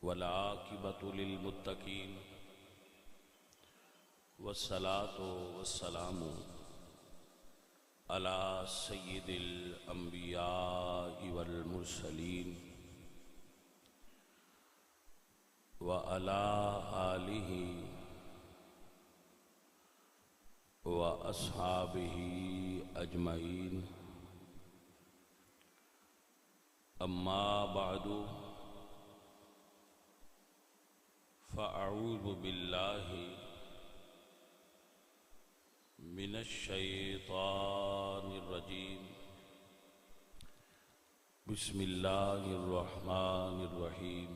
والعاقبۃ للمتقین والصلاة والسلام علی سید الانبیاء والمرسلین وعلی آلہ واصحابہ اجمعین اما بعد فاعوذ باللہ من الشیطان الرجیم بسم اللہ الرحمن الرحیم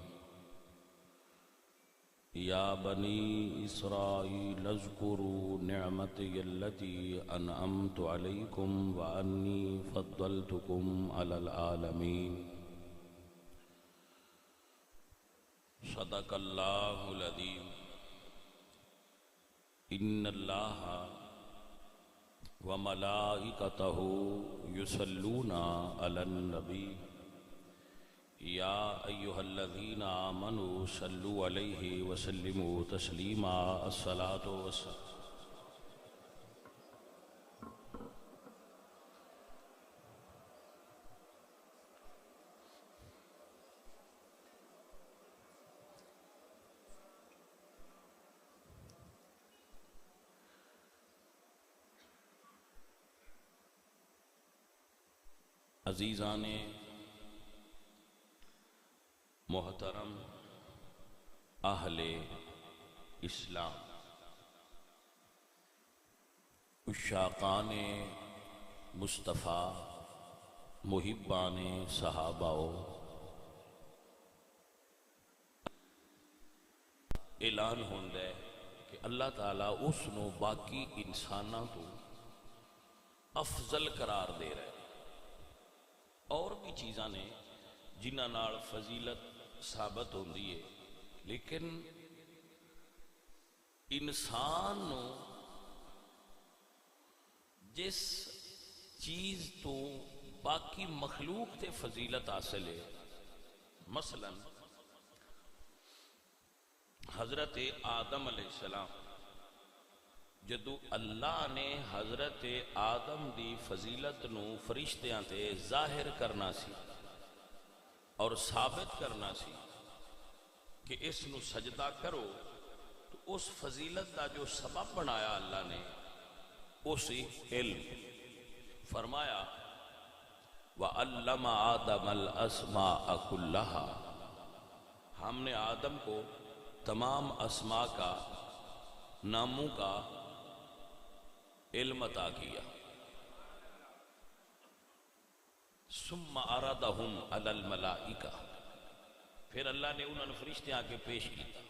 یا بنی اسرائیل اذکروا نعمتی التي انعمت علیکم وانی فضلتکم علی العالمین صدق اللہ العظیم ان اللہ وملائکتہ یصلون علی النبی یا ایہا الذین آمنوا صلوا علیہ وسلموا تسلیما الصلاة والسلام عزیزان محترم اہل اسلام، عشاقان مصطفیٰ، محبان صحابہ، اعلان ہوندہ ہے کہ اللہ تعالیٰ اس نو باقی انساناں تو افضل قرار دے رہے ہیں۔ اور بھی چیزاں نے جنہاں نال فضیلت ثابت ہوندی ہے، لیکن انسان نو جس چیز تو باقی مخلوق تے فضیلت حاصل ہے، مثلا حضرت آدم علیہ السلام، جدو اللہ نے حضرت آدم دی فضیلت نو فرشتیاں تے ظاہر کرنا سی اور ثابت کرنا سی کہ اس نو سجدہ کرو، تو اس فضیلت دا جو سبب بنایا اللہ نے اسی علم فرمایا وَعَلَّمَ آدَمَ الْأَسْمَاءَ كُلَّهَا، ہم نے آدم کو تمام اسماء کا، ناموں کا علم عطا کیا۔ ثم عرضهم علی الملائکہ، پھر اللہ نے انہوں نے فرشتے آ کے پیش کیا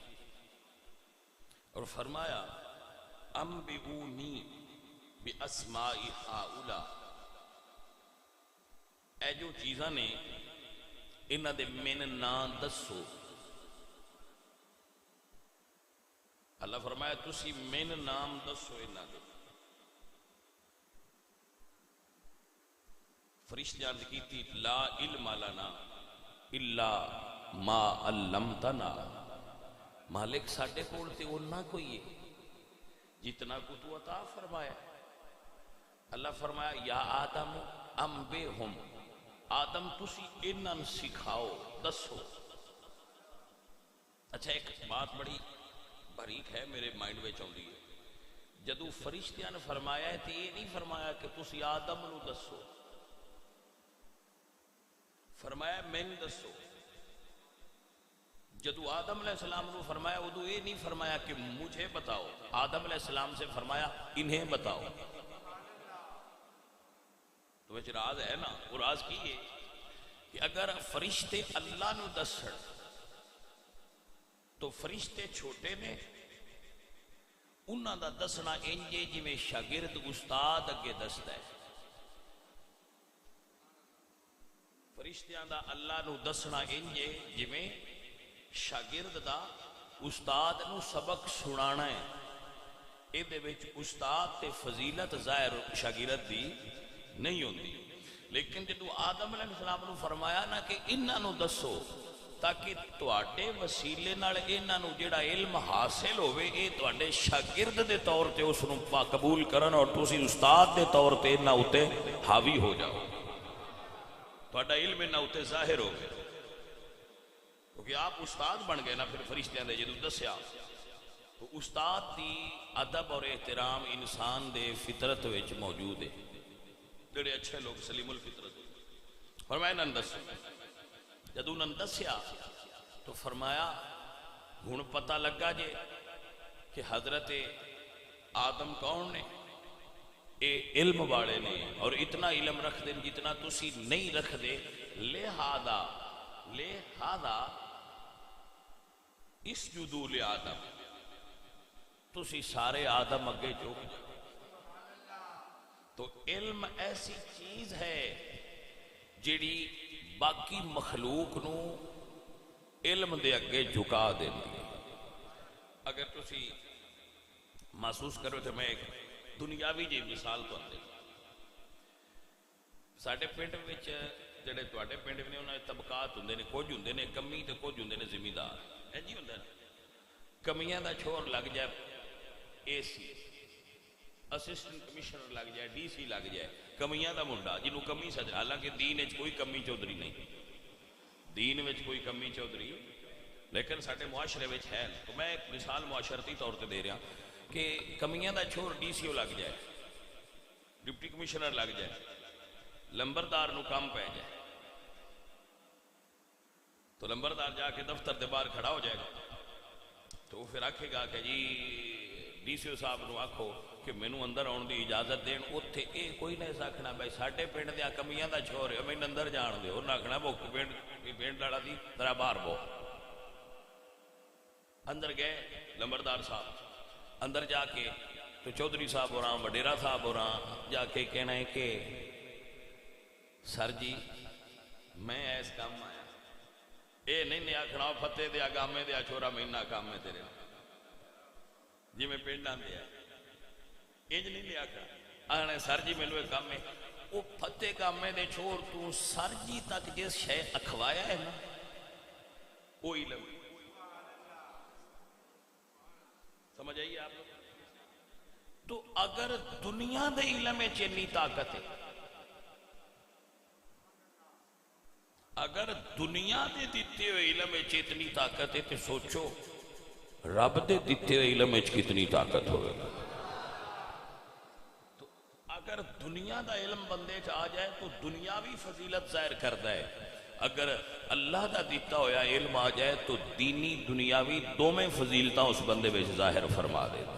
اور فرمایا انبئونی باسماء ہؤلاء، اے جو چیزاں نے انہاں دے من نام دسو۔ اللہ فرمایا تسی من نام دسو انہاں دے۔ فرشتے عرض کیتی لا علم لنا الا ما علمتنا، مالک ساڈے کول تے اُنہاں کوئی ہے جتنا کو تو عطا فرمایا۔ اللہ فرمایا یا آدم انبئہم، آدم تسی انہاں سکھاؤ، دسو۔ اچھا ایک بات بڑی باریک ہے، میرے مائنڈ میں چاہتی ہے، جدو فرشتیاں نے فرمایا ہے تو یہ نہیں فرمایا کہ تسی آدم نو دسو، فرمایا میں دسو۔ جدو آدم علیہ السلام نے فرمایا ادو یہ نہیں فرمایا کہ مجھے بتاؤ، آدم علیہ السلام سے فرمایا انہیں بتاؤ۔ تو وچ راز ہے نا، وہ راز کی ہے کہ اگر فرشتے اللہ نو دسن تو فرشتے چھوٹے نے، انہاں دا دسنا انجے جی میں شاگرد استاد اگے دستا ہے۔ فرشتیاں دا اللہ نو دسنا انجے جی میں شاگرد دا استاد نو سبق سنانا ہے۔ اے دے وچ استاد تے فضیلت ظاہر شاگرد دی نہیں ہوندی، لیکن جدو آدم علیہ السلام نے فرمایا نا کہ انہاں نو دسو، تاکہ تواڈے وسیلے نال انہاں نوں جڑا علم حاصل ہوئے اے تواڈے شاگرد دے طور تے اس نوں قبول کرن اور تسی استاد دے طور تے انہاں اُتے حاوی ہو جاؤ، تواڈا علم انہاں اُتے ظاہر ہو گیا، کیونکہ آپ استاد بن گئے نا پھر فرشتیاں دے جدوں دسیا تو استاد دی ادب اور احترام انسان دے فطرت وچ موجود ہے، جڑے اچھے لوگ سلیم الفطرت فرمایا انہاں دسو، جدوں انہاں دسیا تو فرمایا ہن پتہ لگا جے کہ حضرت آدم کون نے، اے علم والے نے اور اتنا علم رکھ دیں جتنا تسی نہیں رکھ دے، لہذا اسجدوا لآدم، تسی سارے آدم اگے جھک جاؤ۔ تو علم ایسی چیز ہے جیڑی باقی مخلوق نو علم دے اگے جھکا دیندی ہے۔ اگر تسی محسوس کرو تو میں ایک دنیاوی جی مثال تو آتے ساڈے پنڈ وچ جڑے تواڈے پنڈ نے انہاں دے طبقات ہوندے نے، کچھ ہوندے نے کمی تے کچھ ہوندے نے ذمہ اے جی ہوندا ہے، کمیاں دا چھور لگ جائے اے سی، اسسٹنٹ کمشنر لگ جائے، ڈی سی لگ جائے، کمیاں دا منڈا جنہوں کمی سجا، حالانکہ دین وچ کوئی کمی چودھری نہیں، دین وچ کوئی کمی چودھری لیکن ساڈے معاشرے وچ ہے۔ تو میں ایک مثال معاشرتی طور تے دے رہا کہ کمیاں دا چھور ڈی سی او لگ جائے، ڈپٹی کمشنر لگ جائے، لمبردار نو کام پہ جائے تو لمبردار جا کے دفتر دے باہر کھڑا ہو جائے گا تو وہ پھر آکھے گا کہ جی ڈی سی او صاحب نو آکھو کہ مینوں اندر آن دی اجازت دین، اوتھے اے کوئی نہ آکھنا بھائی ساڈے پنڈ دیا کمیاں دا چھور ہے مینوں اندر جان دے، انہاں آکھنا وہ پنڈ والا دی ذرا باہر بو۔ اندر گئے لمبردار صاحب، اندر جا کے تو چودھری صاحب ہو رہا وڈیرا صاحب ہو رہا جا کے کہنا ہے کہ سر جی میں ایس کام آیا، اے نہیں آکھنا فتح دیا گامے دیا چھورا مہینہ کام میں تیرے جی میں پنڈاں دیا انج نہیں آکھنا، آنے سر جی مینوں ایک کام ہے، وہ فتح کامے دے چھور تو سر جی تک جس شے اکھوایا ہے نا وہ علم، سمجھ آئیے آپ لوگ؟ تو اگر دنیا دے علم میں چینی طاقت ہے، اگر دنیا دے دیتے ہوئے علم میں اتنی طاقت ہے تو سوچو رب دے دیتے ہوئے علم میں کتنی طاقت ہوئے گا۔ تو اگر دنیا دا علم بندے آ جائے تو دنیاوی فضیلت ظاہر کرتا ہے، اگر اللہ دا دیتا ہویا علم آ جائے تو دینی دنیاوی دونوں فضیلتاں اس بندے میں ظاہر فرما دے گا۔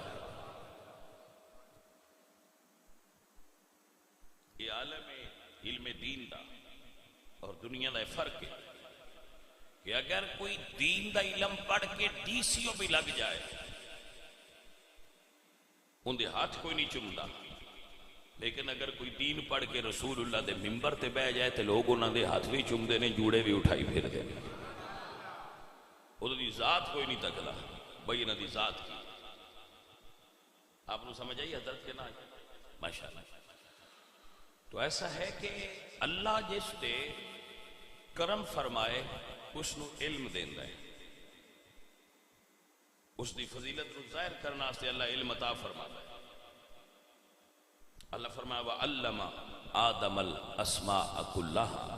یہ عالم علم دین دا اور دنیا دا فرق ہے کہ اگر کوئی دین دا علم پڑھ کے ڈی سی او بھی لگ جائے ان دے ہاتھ کوئی نہیں چمدا، لیکن اگر کوئی دین پڑھ کے رسول اللہ دے ممبر تے بہ جائے تو لوگ انہاں دے ہاتھ بھی چومدے نے، جوڑے بھی اٹھائی پھر دے نے، انہاں دی ذات کوئی نہیں تکلا بھئی انہاں دی ذات کی۔ آپ نے سمجھ آئی حضرت کے نام ماشاءاللہ۔ تو ایسا ہے کہ اللہ جس تے کرم فرمائے اس نو علم دیندا ہے، اس دی فضیلت نو ظاہر کرنا واسطے اللہ علم عطا فرماتا ہے۔ اللہ فرمایا وَعَلَّمَ آدَمَ الْأَسْمَاءَ كُلَّهَا،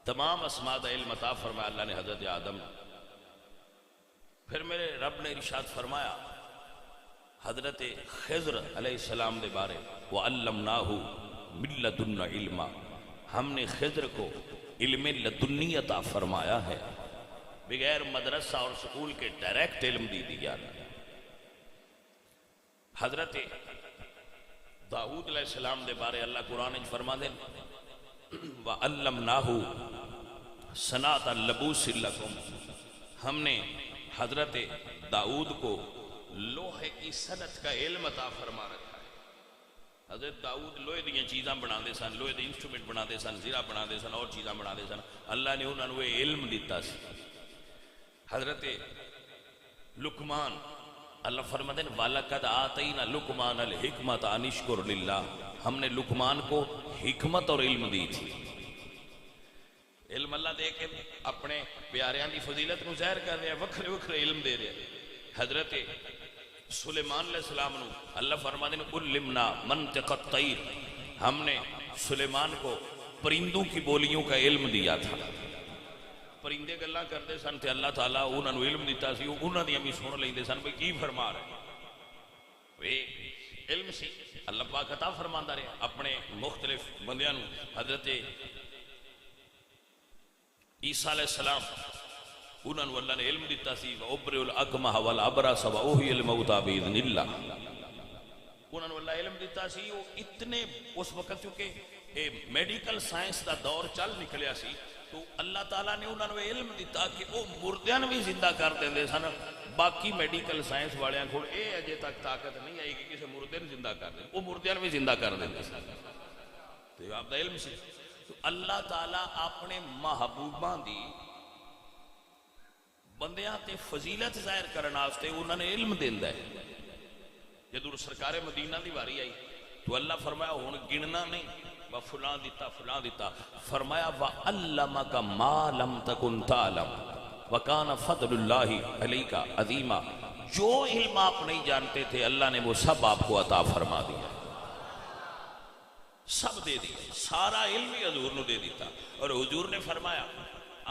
تمام اسماء دا علم عطا فرمایا اللہ نے حضرت آدم۔ پھر میرے رب نے ارشاد فرمایا حضرت خضر علیہ السلام دے بارے وَعَلَّمْنَاهُ مِن لَدُنَّا عِلْمًا، ہم نے خضر کو علم لدنی عطا فرمایا ہے، بغیر مدرسہ اور سکول کے ڈائریکٹ علم دی دیا۔ حضرت داؤد علیہ السلام دے بارے اللہ قرآن فرما دے وَعَلَّمْنَاهُ صَنَعَةَ لَبُوسٍ لَكُمْ، ہم نے حضرت داؤد کو لوہے کی صنعت کا علم عطا فرما رکھا ہے۔ حضرت داؤد لوہے دیاں چیزاں بنا دے سن، لوہے دے انسٹرومنٹ بنا دے سن، زیرہ بنا دے سن اور چیزاں بنا دے سن، اللہ نے انہوں نے علم دیتا سی۔ حضرت لقمان اللہ فرماتے ہیں وَلَقَدْ آتَيْنَا لُقْمَانَ الْحِكْمَةَ أَنِ اشْكُرْ لِلَّهِ، ہم نے لقمان کو حکمت اور علم دی تھی۔ علم اللہ دے کے اپنے پیاریاں دی فضیلت نو ظاہر کر رہا ہے، وکھرے وکھرے علم دے رہا ہے۔ حضرت سلیمان علیہ السلام نو اللہ فرماتے ہیں علمنا منطق الطیر، ہم نے سلیمان کو پرندوں کی بولیوں کا علم دیا تھا۔ پرندے گلاں کرتے سن تے اللہ تعالیٰ انہوں نے علم دیتا سی، انہوں نے بھی سن لیندے سن بھئی کی فرما رہے علم سی اللہ پاک عطا فرماندا رہا اپنے مختلف بندیاں نو۔ حضرت عیسیٰ علیہ السلام انہوں نے اللہ نے علم دیتا سی وَأُبْرِئُ الْأَكْمَحَ وَالْأَبْرَصَ وَأُحْيِي الْمَوْتَى بِإِذْنِ اللَّهِ، انہوں نے اللہ علم دیتا سی۔ وہ اتنے اس وقت چونکہ میڈیکل سائنس دا دور چل نکلیا سی تو اللہ تعالیٰ نے انہوں نے علم دیتا کہ وہ مردیاں بھی زندہ کر دیں سن۔ باقی میڈیکل سائنس والیاں کو اے اجے تک طاقت نہیں آئی کہ کسی مردے نے زندہ کر دیں، وہ مردیاں بھی زندہ کر دیں سن۔ تو آپ دا علم سی۔ تو اللہ تعالیٰ اپنے محبوباں دی بندیاں تے فضیلت ظاہر کرنے واسطے انہوں نے علم دیندا ہے۔ جدوں سرکار مدینہ دی واری آئی تو اللہ فرمایا ہن گننا نہیں وہ فلاں دیتا فلاں دیتا، فرمایا وَعَلَّمَكَ مَا لَمْ تَكُنْ تَعْلَمْ وَكَانَ فَضْلُ اللَّهِ عَلَيْكَ عَظِيمًا، جو علم آپ نہیں جانتے تھے اللہ نے وہ سب آپ کو عطا فرما دیا، سب دے دیا، سارا علم ہی حضور نے دے دیتا۔ اور حضور نے فرمایا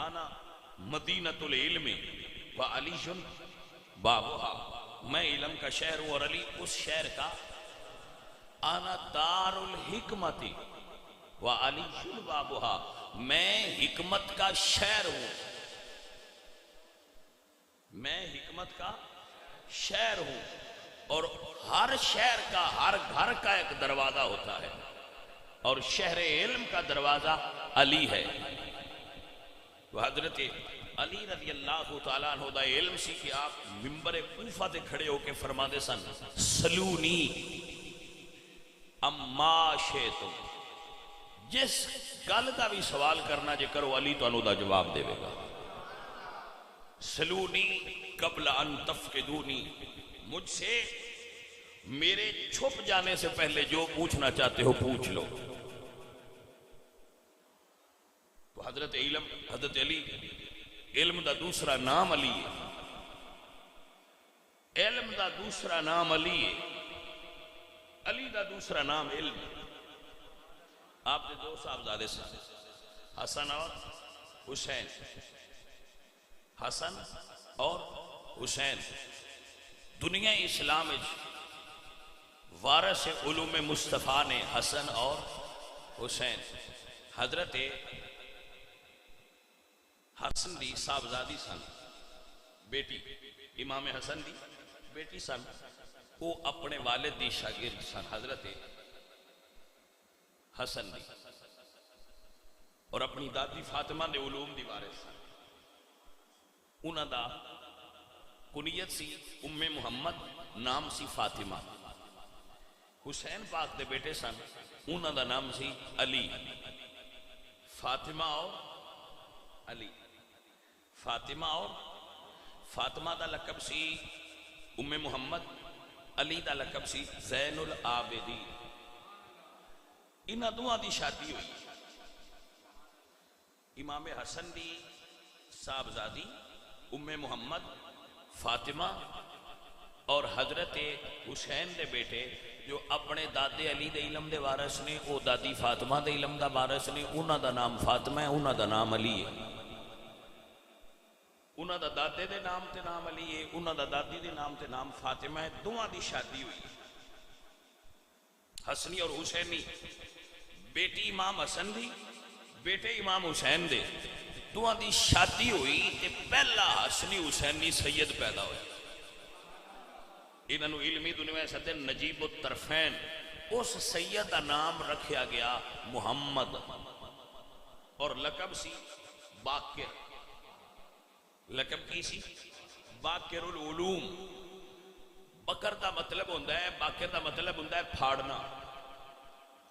آنا مدینۃ العلم وعلی بابها، میں علم کا شہر ہوں اور علی اس شہر کا، آنا دار الحکمت وعلی بابها، میں حکمت کا شہر ہوں، میں حکمت کا شہر ہوں، اور ہر شہر کا ہر گھر کا ایک دروازہ ہوتا ہے، اور شہر علم کا دروازہ علی ہے۔ تو حضرت علی رضی اللہ تعالیٰ عنہ دا علم سی کہ آپ ممبر کوفہ تے کھڑے ہو کے فرماتے سن سلونی اما شئتم، جس گل کا بھی سوال کرنا جے کرو علی تو انہوں دا جواب دے گا۔ سلونی قبل ان تفقدونی، مجھ سے میرے چھپ جانے سے پہلے جو پوچھنا چاہتے ہو پوچھ لو۔ تو حضرت علی علم دا دوسرا نام علی ہے، علم دا دوسرا نام علی ہے، علی دا دوسرا نام علم ہے۔ آپ نے دو صاحبزادے سے حسن اور حسین، حسن اور حسین دنیا اسلام وارث علوم مصطفیٰ نے حسن اور حسین، حضرت حسن دی صاحبزادی سن، بیٹی امام حسن دی بیٹی سن، وہ اپنے والد دی شاگرد سن حضرت حسن دی، اور اپنی دادی فاطمہ دے علوم دی وارث سن۔ انہاں دا کنیت سی ام محمد، نام سی فاطمہ۔ حسین پاک دے بیٹے سن، انہاں دا نام سی علی، فاطمہ اور علی، فاطمہ اور فاطمہ دا لقب سی ام محمد، علی دا لقب سی زین العابدین۔ انہاں دوہاں دی شادی ہوئی، امام حسن دی صاحبزادی ام محمد فاطمہ اور حضرت حسین دے بیٹے جو اپنے دادے علی دے علم دے وارث نے، وہ دادی فاطمہ دے علم دا وارث نے، انہاں دا نام فاطمہ ہے، انہاں دا نام علی ہے۔ انہاں دا دادے دے نام تے نام علی ہے، انہاں دا دادی دے نام تے نام فاطمہ ہے۔ دوہاں دی شادی ہوئی، حسنی اور حسینی، بیٹی امام حسن دی بیٹے امام حسین دے، دوہاں دی شادی ہوئی تے پہلا حسنی حسینی سید پیدا ہویا۔ انہوں علمی دنیا سدے نجیب الطرفین، اس سید دا نام رکھیا گیا محمد، اور لقب سی باقر۔ لقب کی سی باقر العلوم۔ بکر دا مطلب ہوندہ ہے، باقر دا مطلب ہوندہ ہے پھاڑنا،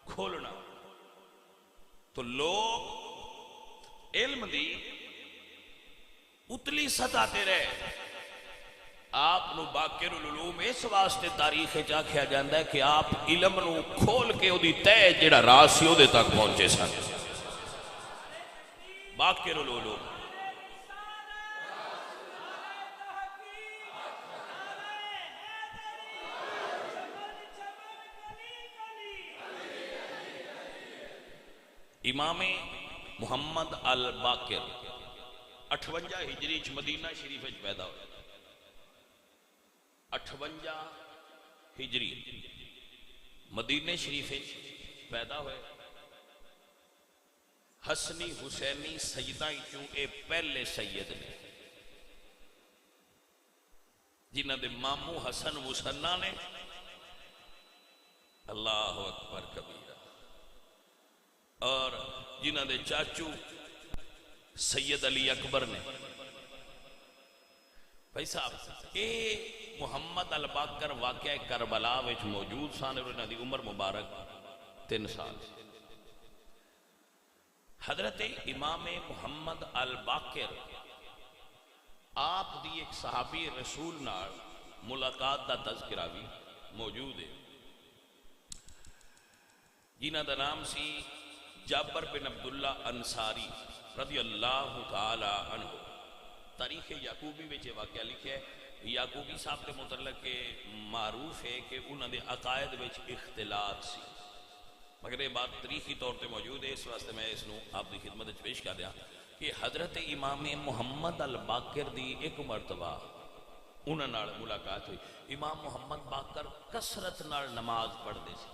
کھولنا۔ تو لوگ علم دی اتلی سطح تے رہے، آپ نو باقر العلوم اس واسطے تاریخ آکھیا جاندہ ہے کہ آپ علم نو کھول کے او دی تے جڑا راز سی او دے تک پہنچے سن۔ باقر العلوم. امام محمد الباقر 58 ہجری چ مدینہ شریف وچ پیدا ہوئے. 58 ہجری مدینہ شریف وچ پیدا ہوئے. حسنی حسینی سیداں چوں اے پہلے سید نے جنہاں دے ماموں حسن مصنع نے. اللہ اکبر کبیرہ. اور جنہاں دے چاچو سید علی اکبر نے. بھائی صاحب اے محمد الباقر واقعہ کربلا وچ موجود سن اور انہاں دی عمر مبارک 3 سال. حضرت امام محمد الباقر آپ دی ایک صحابی رسول نال ملاقات دا تذکرہ بھی موجود ہے جنہاں دا نام سی جابر بن عبداللہ انصاری رضی اللہ تعالی عنہ. تاریخ یعقوبی میں یہ واقعہ لکھا ہے. یعقوبی صاحب کے متعلق معروف ہے کہ انہوں نے عقائد میں اختلاط سی مگر یہ بات تاریخی طور پہ موجود ہے. اس واسطے میں اس نو آپ کی خدمت پیش کر دیا کہ حضرت امام محمد الباقر دی ایک مرتبہ انہوں نے ملاقات ہوئی. امام محمد باقر کثرت نال نماز پڑھتے سی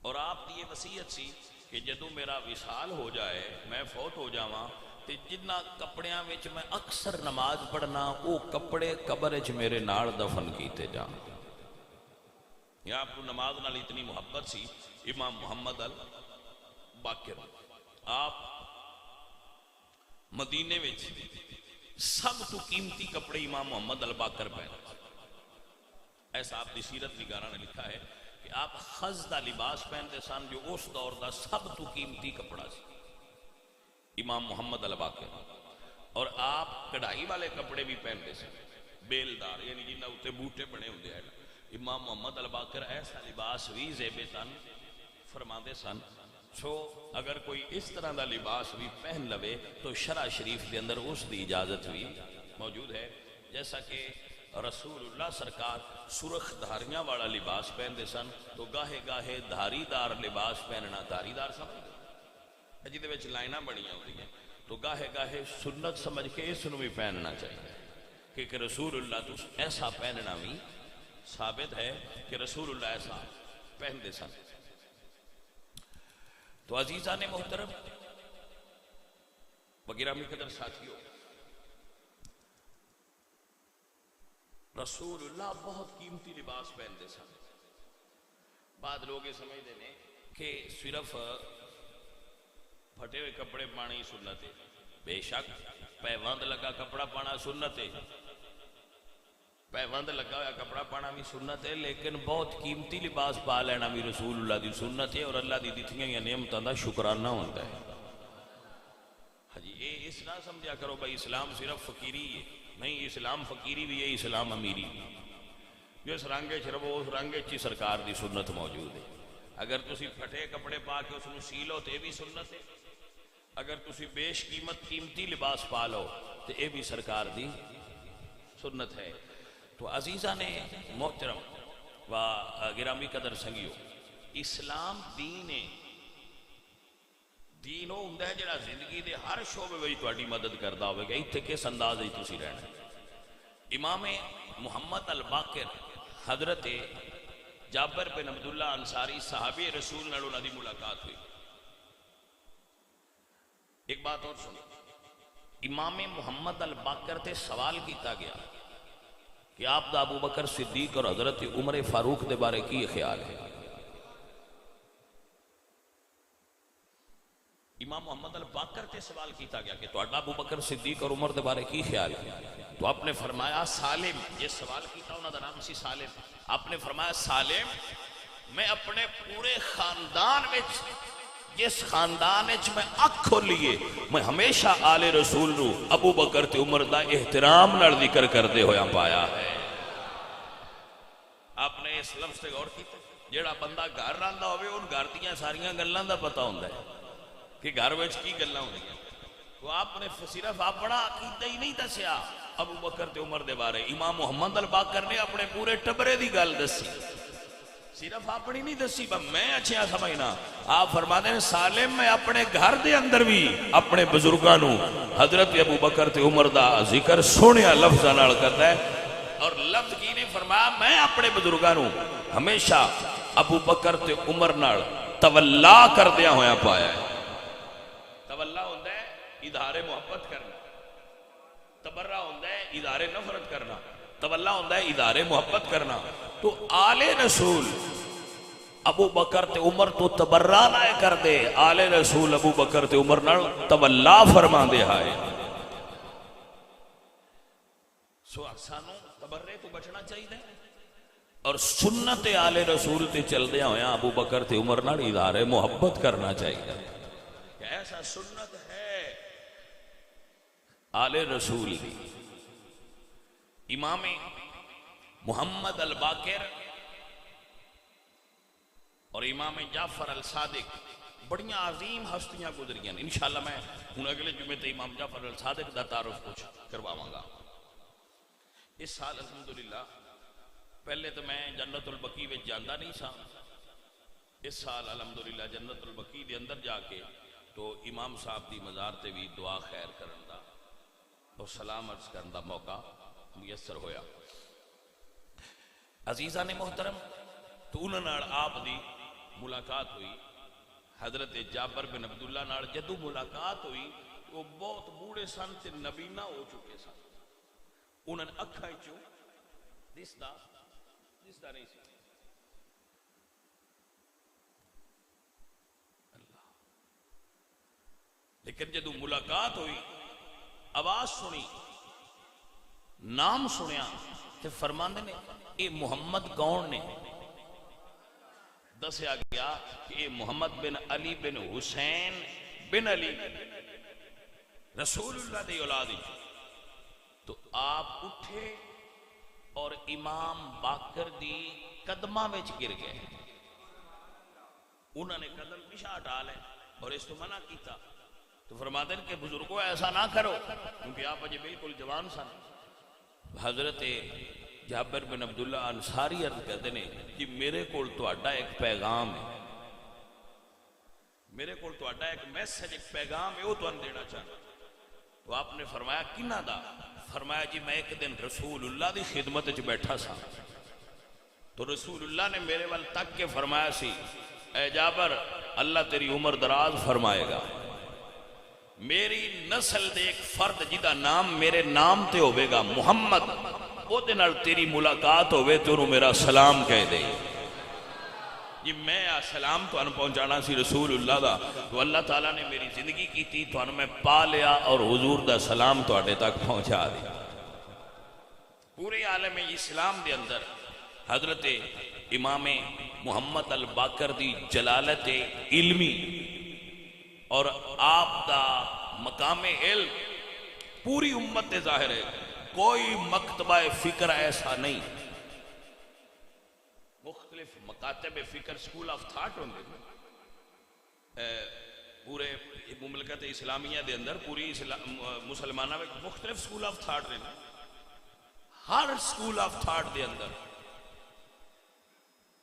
اور آپ کی یہ وصیت سی کہ جدوں میرا وصال ہو جائے میں فوت ہو جاواں تے جنہ کپڑیاں وچ میں اکثر نماز پڑھنا او کپڑے قبر وچ میرے نال دفن کیتے جان. یا آپ کو نماز نال اتنی محبت سی امام محمد الباقر. آپ مدینے وچ سب تو قیمتی کپڑے امام محمد الباقر پہنے. ایسا آپ کی سیرت نگاراں نے لکھا ہے کہ آپ خز دا لباس پہنتے سن جو اس دور دا سب تو قیمتی کپڑا سی امام محمد الباقر. اور آپ کڑھائی والے کپڑے بھی پہنتے سن بیلدار یعنی جنہاں اتے بوٹے بنے ہوندے ہیں. امام محمد الباقر ایسا لباس بھی زیب تن فرماندے سن. سو اگر کوئی اس طرح دا لباس بھی پہن لوے تو شرع شریف کے اندر اس دی اجازت بھی موجود ہے. جیسا کہ رسول اللہ سرکار سرخ دھاریاں والا لباس پہنتے سن تو گاہے گاہے دھاری دار لباس پہننا دھاری دار سمجھ جیدے وچ لائناں بڑیاں ہوتی ہیں تو گاہے گاہے سنت سمجھ کے اس نو بھی پہننا چاہیے کہ رسول اللہ تو ایسا پہننا بھی ثابت ہے کہ رسول اللہ ایسا پہنتے سن. تو عزیزان محترم وگرامی قدر ساتھیوں رسول اللہ بہت قیمتی لباس پہنتے سن. بعد لوگ یہ سمجھتے ہیں کہ صرف پھٹے ہوئے کپڑے پانا ہی سنت ہے. بے شک پیوند لگا کپڑا پانا سنت ہے. پیوند لگا ہوا کپڑا پانا بھی سنت ہے لیکن بہت قیمتی لباس پا لینا بھی رسول اللہ دی سنت ہے اور اللہ دی دتیاں یا نعمتاں دا شکرانہ ہوتا ہے. ہاں جی یہ اس نہ سمجھا کرو بھائی اسلام صرف فقیری ہے. نہیں اسلام فقیری بھی ہے اسلام امیری بھی. جس رنگ چربو اس رنگ چی سرکار دی سنت موجود ہے. اگر تسی پھٹے کپڑے پا کے اس نو سی لو تو یہ بھی سنت ہے. اگر تسی بیش قیمت قیمتی لباس پا لو تو یہ بھی سرکار دی سنت ہے. تو عزیزہ نے محترم و گرامی قدر سنگیو اسلام دین وہ ہوں جڑا زندگی دے ہر شعبے میں تہاڈی مدد کرتا ہوئے گا. اتنے کس انداز تسی رہنا. امام محمد الباقر حضرت جابر بن عبداللہ انصاری صحابی رسول نال انہاں دی ملاقات ہوئی. ایک بات اور سنو امام محمد الباقر تے سوال کیتا گیا کہ آپ دا ابو بکر صدیق اور حضرت عمر فاروق دے بارے کی خیال ہے. امام محمد الباقر تے سوال کیتا گیا کہ تہاڈا ابو بکر صدیق اور عمر دے بارے کی خیال ہے. تو آپ نے فرمایا سالم. یہ سوال کیتا انہاں دا نام سی سالم. آپ نے فرمایا سالم میں اپنے پورے خاندان وچ جس خاندان وچ میں اکھ کھولیے میں ہمیشہ آل رسول نو ابو بکر تے عمر دا احترام نال ذکر کردے ہویا پایا ہے. آپ نے اس لفظ سے غور کیتا جیڑا بندہ گھر رہندا ہوئے ان گھر دیاں ساریاں گلاں دا پتہ ہوندا ہے کہ گھر وچ کی گلاں ہوندیاں. تو آپ نے صرف اپنا عقیدہ ہی نہیں دسیا ابو بکر تے عمر دے بارے، امام محمد الباقر نے اپنے پورے ٹبرے دی گل دسی، صرف اپنی نہیں دسی میں اچھا سمجھنا. آپ فرماتے ہیں سالم میں اپنے گھر دے اندر بھی اپنے بزرگاں نو حضرت ابو بکر تے عمر دا ذکر سونیا لفظاں نال کردا ہے. اور لفظ کی نے فرمایا میں اپنے بزرگاں نو ہمیشہ ابو بکر تے عمر نال تولا کردیا ہویا پایا ہے. تولا ہوندا ہے اظہار محبت کرنا، تبرہ ہوندا ہے اظہار نفرت کرنا، تولا ہوندا ہے اظہار محبت کرنا. تو آل رسول ابو بکر تے عمر تو تبرہ نہ کر دے، آل رسول ابو بکر تے عمر نال تولا فرما دے ہائے. سو سانو تبرے تو بچنا چاہیے اور سنت آل رسول تے چل دیا ہویا ابو بکر تے عمر نال اظہار محبت کرنا چاہیے. ایسا سنت ہے آل رسول دی. امام محمد الباقر اور امام جعفر الصادق بڑیاں عظیم ہستیاں گزریاں. انشاءاللہ میں ہوں اگلے جمعے تے امام جعفر الصادق دا تعارف کچھ کرواواں گا. اس سال الحمدللہ پہلے تو میں جنت البقیع وچ جاندا نہیں سا، اس سال الحمدللہ جنت البقیع دے اندر جا کے تو امام صاحب دی مزار تے بھی دعا خیر کرن دا اور سلام عرض کرن دا موقع میسر ہویا. عزیزان محترم تو انہاں نال آپ دی ملاقات ہوئی. حضرت جابر بن عبداللہ نال جدو ملاقات ہوئی وہ بہت بوڑھے سن تے نبینا ہو چکے سن. انہاں نے اکھاں چوں دسدا نہیں سی. اللہ لیکن جدو ملاقات ہوئی آواز سنی نام سنیا تے فرماندے نے اے محمد کون نے؟ دسیا گیا کہ اے محمد بن علی بن حسین بن علی رسول اللہ دی اولاد. تو آپ اٹھے اور امام باقر دی قدمہ وچ گر گئے. انہوں نے قدم پیچھے ہٹا لے اور اس کو منع کیتا. تو فرماتے ہیں کہ بزرگوں ایسا نہ کرو کیونکہ آپ اجے بالکل جوان سن. حضرت جابر بن عبداللہ انصاری عرض کہتے ہیں کہ میرے کول تہاڈا ایک پیغام ہے، میرے کول تہاڈا ایک میسج ایک پیغام ہے وہ تانوں دینا چاہتا. تو آپ نے فرمایا کنہ دا؟ فرمایا جی میں ایک دن رسول اللہ دی خدمت وچ بیٹھا سا تو رسول اللہ نے میرے وال تک کے فرمایا سی اے جابر اللہ تیری عمر دراز فرمائے گا. میری نسل دے ایک فرد جدا نام میرے نام تے ہوئے گا محمد، وہ دے نال تیری ملاقات ہوئے تو انہوں میرا سلام کہہ دے. جی میں سلام تو انہوں پہنچانا سی رسول اللہ دا. تو اللہ تعالیٰ نے میری زندگی کی تھی تو انہوں میں پا لیا اور حضور دا سلام تو آٹے تک پہنچا دیا. پورے عالم اسلام دے اندر حضرت امام محمد الباقر دی جلالت علمی اور آپ دا مقام علم پوری امت دے ظاہر ہے. کوئی مکتبہ فکر ایسا نہیں. مختلف مکاتب فکر سکول آف تھاٹ ہوں گے پورے مملکت اسلامیہ دے اندر پوری مسلمانہ میں مختلف سکول آف تھاٹ رہنا. ہر سکول آف تھاٹ دے اندر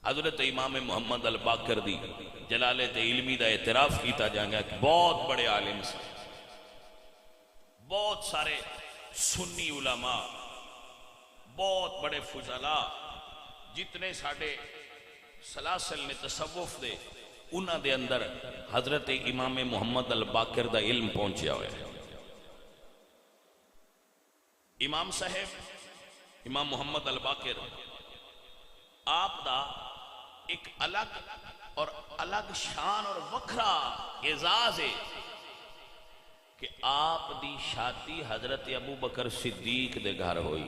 حضرت امام محمد الباقر دی جلالت علمی دا اعتراف کیتا جائے گا کہ بہت بڑے عالم سے بہت سارے سنی علماء بہت بڑے فضلاء جتنے ساڑھے سلاسل نے تصوف دے انہاں دے اندر حضرت امام محمد الباقر دا علم پہنچیا ہوئے. امام صاحب امام محمد الباقر آپ دا ایک الگ اور الگ شان اور وکھرا اعزاز ہے کہ آپ دی شادی حضرت ابو بکر صدیق دے گھر ہوئی.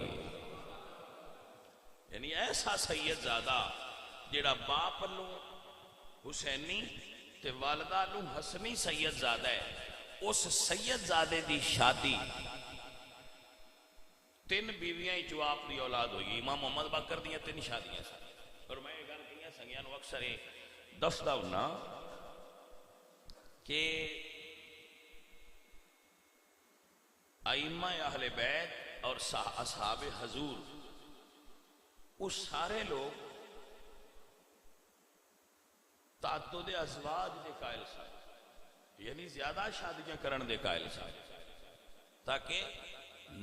یعنی ایسا سید زادہ جیڑا باپ لوں حسینی تے والدہ لوں حسنی سید زادہ ہے. اس سید زادے دی شادی 3 بیویاں جو آپ دی اولاد ہوئی. امام محمد باقر دیا 3 شادیاں سن. اور میں یہ گل کہیا سنگیاں نو اکثر دسدا ہونا کہ ائمہ اہل بیت اور اصحاب حضور وہ سارے لوگ تعدد ازواج دے قائل سن، یعنی زیادہ شادیاں کرن دے قائل سن تاکہ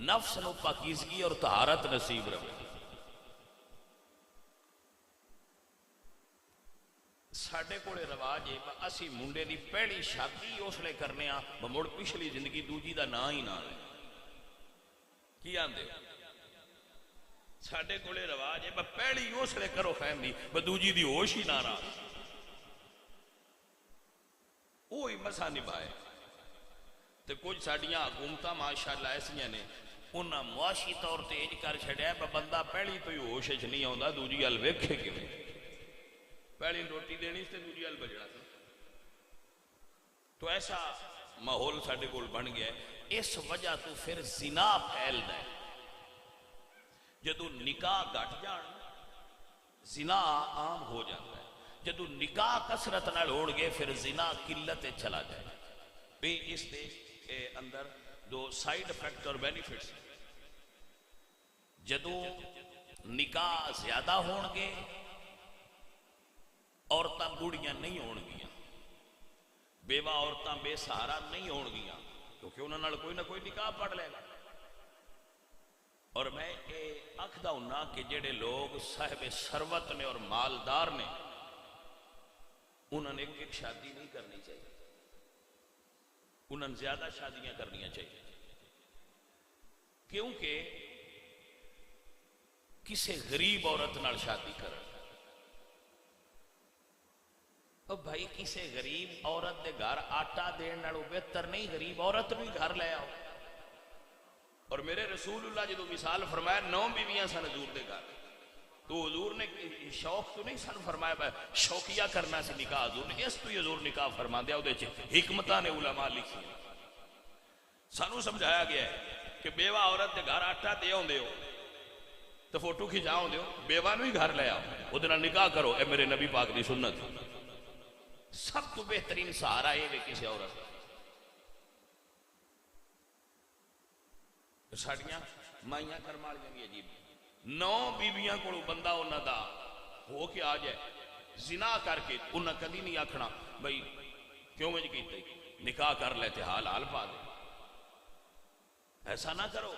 نفس نو پاکیزگی اور طہارت نصیب رہے۔ ساڈے کولے رواج ہے اسی منڈے دی پہلی شادی اس لیے کرنے ہاں مڑ پچھلی زندگی دوجی دا نا ہی نہ لے۔ کی آندے ساڈے کولے رواج ہے پہلی اس لیے کرو فیملی دوجی دی ہوش ہی نہ رہا، وہی مسا نبھائے۔ تو کچھ ساڈیاں حکومتاں ماشاءاللہ ایسیاں نے انہاں معاشی طور تے اج کر چھڈیا بندہ پہلی تو ہی ہوش وچ نہیں آوندا دوجی ال ویکھے کیویں، پہلی روٹی دینی تے دوجی ال بجنا۔ تو ایسا ماحول ساڈے کول بن گیا ہے، اس وجہ تو پھر زنا پھیلدا ہے۔ جدو نکاح گھٹ جان زنا عام ہو جاتا ہے، جدو نکاح کثرت نال ہون گے پھر زنا قلت چلا جائے۔ بھی اس دے اندر دو سائیڈ افیکٹ اور بینیفٹس، جدو نکاح زیادہ ہون گے عورتاں بوڑیاں نہیں ہون گیاں، بیوہ عورتاں بے سہارا نہیں ہون گیاں، کیونکہ انہوں نے کوئی نہ کوئی نکاح پڑھ لے گا۔ اور میں یہ آکھدا ہوں کہ جڑے لوگ صاحب ثروت نے اور مالدار نے انہوں نے ایک شادی نہیں کرنی چاہیے، انہوں نے زیادہ شادیاں کرنی چاہیے، کیونکہ کسی غریب عورت نال شادی کرن، او بھائی کسی غریب عورت دے گھر آٹا دین نالوں بہتر نہیں غریب عورت بھی گھر لے آؤ۔ اور میرے رسول اللہ جدو مثال فرمایا 9 بیویاں سن حضور دے گھر، تو حضور نے شوق تو نہیں سن فرمایا شوقیہ کرنا سی نکاح، حضور نے اس تو ہی حضور نکاح فرما دیا، وہ حکمتاں نے علماء لکھی سانو سمجھایا گیا ہے کہ بیوہ عورت دے گھر آٹا دے آؤں ہو تو فوٹو کھچاؤں ہو بیوہ نو ہی گھر لے آؤ، وہ دن نکاح کرو، اے میرے نبی پاک دی سنت۔ سب تو بہترین سہارا یہ کسی عورت ساڑیاں مائیاں کرمالیاں بھی عجیب 9 بیویاں کو بندہ انہوں دا ہو کے آ جائے زنا کر کے انہوں کدی نہیں آکھنا بھئی کیوں مجھ کیتے نکاح کر لیتے حال حال پا دے، ایسا نہ کرو،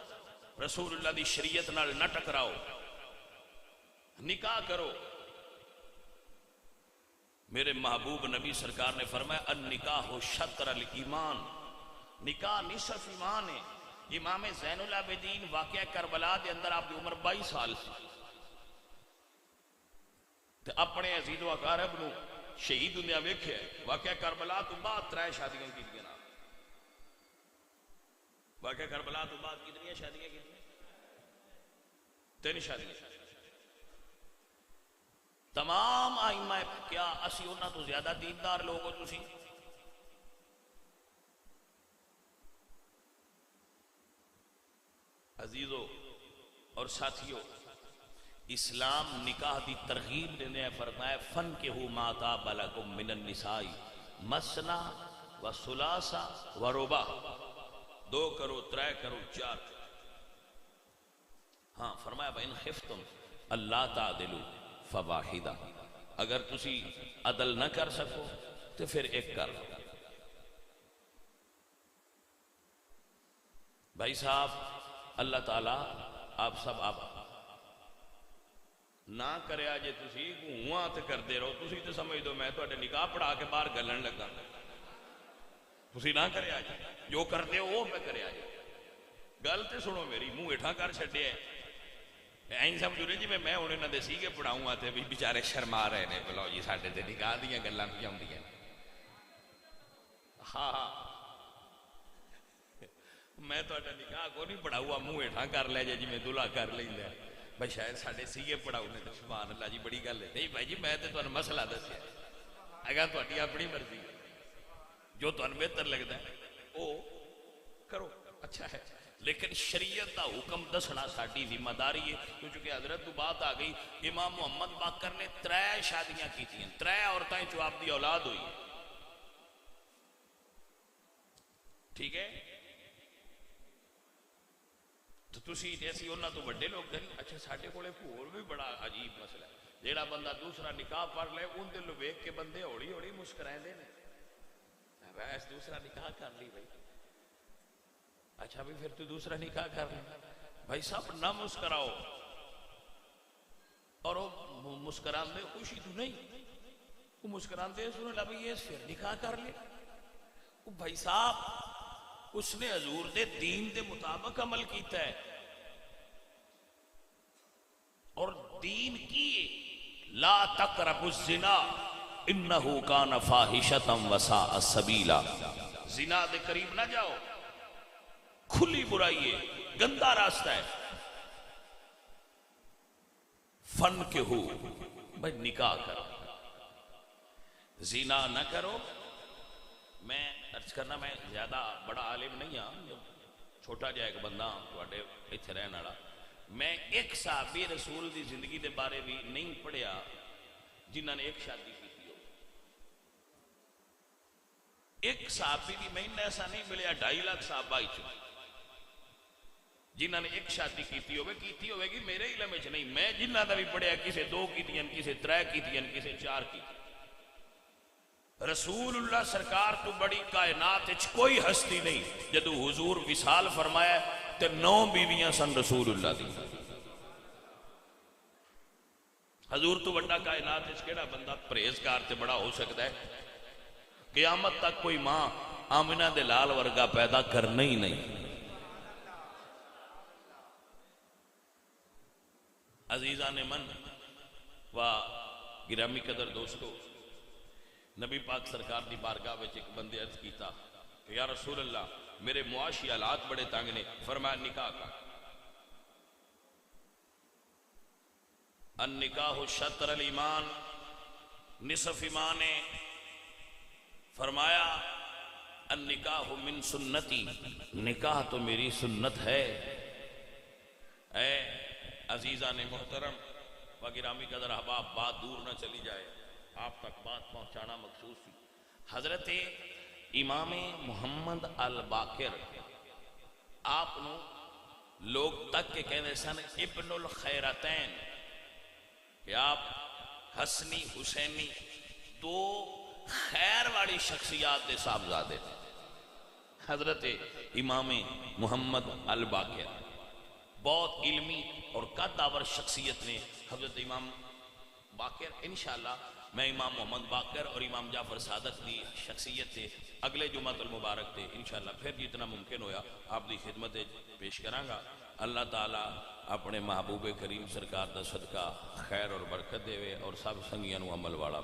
رسول اللہ دی شریعت نال نہ ٹکراؤ، نکاح کرو۔ میرے محبوب نبی سرکار نے فرمایا النکاح شطر الایمان، نکاح نصف ایمان ہے۔ امام زین العابدین واقعہ کربلا دے اندر آپ کی عمر 22 سال سی، تے اپنے عزیز و اقارب نو شہید ہوندیا ویکھیا واقعہ کربلا تو بعد 3 شادیاں کیتیاں، واقعہ کربلا تو بعد کتنی شادیاں کیتیاں؟ 3 شادیاں۔ تمام آئمہ کیا اسی انہاں تو زیادہ دیندار لوگ ہو تسی؟ عزیزو اور ساتھیو، اسلام نکاح دی ترغیب دینے فرمایا فَانْكِحُوا مَا طَابَ لَكُم مِّنَ النِّسَاءِ مَثْنَىٰ وَثُلَاثَ وَرُبَاعَ، 2 کرو 3 کرو 4۔ ہاں فرمایا وَإِنْ خِفْتُمْ أَلَّا تَعْدِلُوا فَوَاحِدَةً، اگر تسی عدل نہ کر سکو تو پھر ایک کر لو۔ بھائی صاحب اللہ تعالیٰ آپ سب آپ نہ کرے آجے تسی گھوہاں تے کر دے رہو، تسی تے سمجھ دو میں تو اٹھے نکاح پڑھا کے باہر گلن لگا، تسی نہ کرے آجے جو کر دے وہ میں کرے آجے۔ گل تے سنو میری منہ اٹھا کر چھڑے ہیں این سمجھو رہے جی میں انہیں نہ دے سی کے پڑھاؤں آتے بھی بیچارے شرما رہے نے بلاؤ جی ساڑھے تے نکاح دیاں گلاں بھی آؤں دیاں۔ ہاں میں تو اٹھا نکاح کو نہیں پڑھاؤں منہ اٹھا کر لے جی میں دلہا کر لیں دے بھائی شاید ساڑھے سیگے پڑھاؤں نے تو سبحان اللہ جی بڑی گل ہے نہیں بھائی جی میں تو انہیں مسئلہ دسیا اگر تو اٹھی اپنی مرضی جو تو انہیں بہتر لگتا ہے وہ کرو اچھا ہے، لیکن شریعت کا حکم دسنا ساڑھی ذمہ داری ہے، کیونکہ حضرت تو بات آ گئی امام محمد باقر نے 3 شادیاں کی تھیں، 3 عورتیں جو آپ دی اولاد ہوئی، ٹھیک ہے تو تسی جیسی انہاں تو بڑے لوگ دن اچھا ساڈے کولے ہور بھی بڑا عجیب مسئلہ ہے جیڑا بندہ دوسرا نکاح پڑھ لے ان دل ویکھ کے بندے ہوڑی ہوڑی مسکرائیں نے بس دوسرا نکاح کر لی بھائی اچھا بھی پھر تو دوسرا نکاح کر لی بھائی صاحب نہ مسکراؤ اور وہ مسکران دے خوشی تو نہیں وہ مسکران دے سنے لگا یہ پھر نکاح کر لے وہ بھائی صاحب اس نے حضور دے دین دے مطابق عمل کیتا ہے اور دین کی لا تقربوا الزنا انہو کان فاحشۃ وساء سبیلا زنا دے قریب نہ جاؤ کھلی برائی ہے گندا راستہ ہے فن کے ہو بھائی نکاح کرو زنا نہ کرو میں عرض کرنا میں زیادہ بڑا عالم نہیں ہوں چھوٹا جا ایک بندہ تواڈے ایتھے رہن والا میں ایک صحابی رسول دی زندگی دے بارے بھی نہیں پڑھیا جنہاں نے ایک شادی کی تھی ایک صحابی بھی میں ایسا نہیں ملیا 2.5 لاکھ صحابہ ہی چ جنہاں نے ایک شادی کیتی ہوئے گی میرے علم وچ نہیں میں جنہاں دا بھی پڑھیا کسے 2 کیتیاں کسے 3 کیتیاں کسے 4 کی رسول اللہ سرکار تو بڑی کائنات وچ کوئی ہستی نہیں جدو حضور وصال فرمایا تے 9 بیویاں سن رسول اللہ دی حضور تو بڑا کائنات وچ کیڑا بندہ پرہیزگار تے بڑا ہو سکتا ہے قیامت تک کوئی ماں آمنہ دے لال ورگا پیدا کرنا ہی نہیں عزیزان من و گرامی قدر دوستو نبی پاک سرکار دی بارگاہ وچ ایک بندے عرض کیتا کہ یا رسول اللہ میرے معاشی حالات بڑے تنگ نے فرمایا نکاح کا النکاح شطر الایمان نصف ایمان ہے فرمایا النکاح من سنتی نکاح تو میری سنت ہے اے عزیزان محترم و گرامی قدر احباب بات دور نہ چلی جائے آپ تک بات پہنچانا مخصوص تھی حضرت امام محمد الباقر آپ نو لوگ تک کے کہنے سن ابن الخیرتین کہ آپ حسنی حسینی 2 خیر والی شخصیات دے صاحبزادے حضرت امام محمد الباقر بہت علمی اور قدآور شخصیت نے حضرت امام باقر انشاءاللہ میں امام محمد باقر اور امام جعفر صادق دی شخصیت تے اگلے جمعہ المبارک تے انشاءاللہ پھر جتنا ممکن ہویا آپ دی خدمت پیش کرانگا اللہ تعالیٰ اپنے محبوب کریم سرکار دا صدقہ خیر اور برکت دے اور سب سنگیاں نو عمل والا